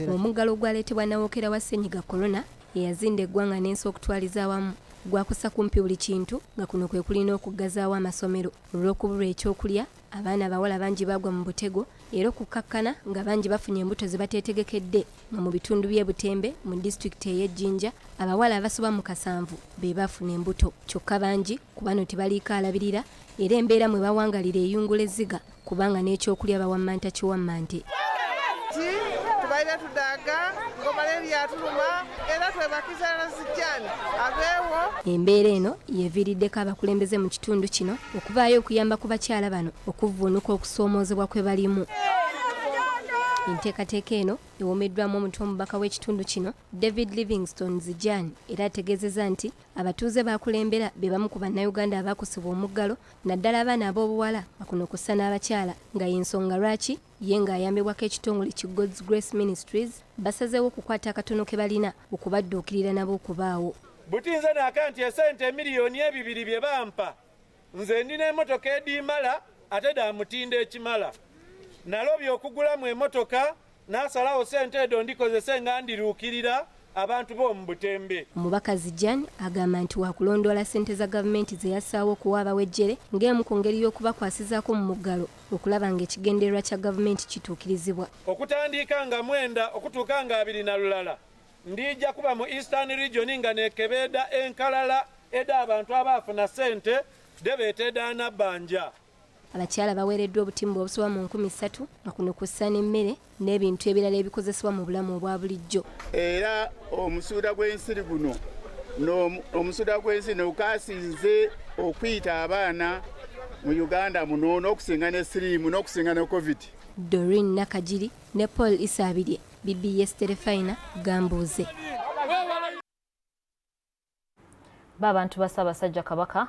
Omuggalo gwaleetebwa Nawokera wa Ssenyiga Corona eyazinda eggwanga n'ensi okutwaliza awamu gwakusa kumpi buli kintu nga kuno kwe kulina okuggazaawo amasomero olw'okubulwa ekyokulya. Abaana abawala bangi bagwa mu butego era okukkakkana nga bangi bafunye embuto ze bateetegekedde nga mu bitundu by'e Butembe mu disitulikiti ey'Ejjinja abawala abasoba mu 7 be bafuna embuto kyokka bangi ku bano tebaliiko alabirira era embeera mwe bawangalira eyungula ezziga kubanga n'ekyokulya bawammanta kiwammante. Tubaire tudaga ng'omalaria atuluma era twebakiza Nazijjani abeewo. Embeera eno yeviiriddeko abakulembeze mu kitundu kino okuvaayo okuyamba ku bakyala bano okuvvuunuka okusoomoozebwa kwe balimu. Enteekateeka eno ewomeddwamu omutwe omubaka w'ekitundu kino David Livingstone Zijani era ategeezezza nti abatuuze bakulembera be bamu ku bannayuganda abaakusibwa omuggalo naddala abaana ab'obuwala bakuno kussa n'abakyala nga y'ensonga lwaki ye ng'ayambibwako ekitongole ki God's Grace Ministries basazeewo okukwata akatono ke balina okubadduukirira nabo okubaawo. Butinze n'aka nti esente miliyoni 2 bye bampa nze ndina emmotoka edimala ate daamutindo ekimala nalobye okugulamu emmotoka n'asalawo sente edo ndikozese nga ndiruukirira abantu b'omu Butembe. Omubaka Zijani agamba nti waakulondoola ssente za gavumenti ze yassaawo okuwa abawejjere ng'emu ku ngeri y'okubakwasizaako mu muggalo okulaba ng'ekigendererwa kya gavumenti kituukirizibwa. Okutandika nga 9 okutuuka nga 20 ndijja kuba mu Eastern Region nga nekebeeda enkalala eda abantu abaafuna ssente debeeteeda nabbanja. Abakyala baweereddwa obutimba obusoba mu 3,000 nga kuno kussa n'emmere n'ebintu ebirala ebikozesebwa mu bulamu obwa bulijjo. Era omusuuda gw'ensiri guno omusuuda gw'ensiri n'okasinze okuyita abaana mu Uganda muno n'okusinga ne siriimu n'okusinga ne COVID. Doreen Nakajiri ne Paul Isabirye, BBS Terefina, Gambuuze. Babantu ba Ssaabasajja Kabaka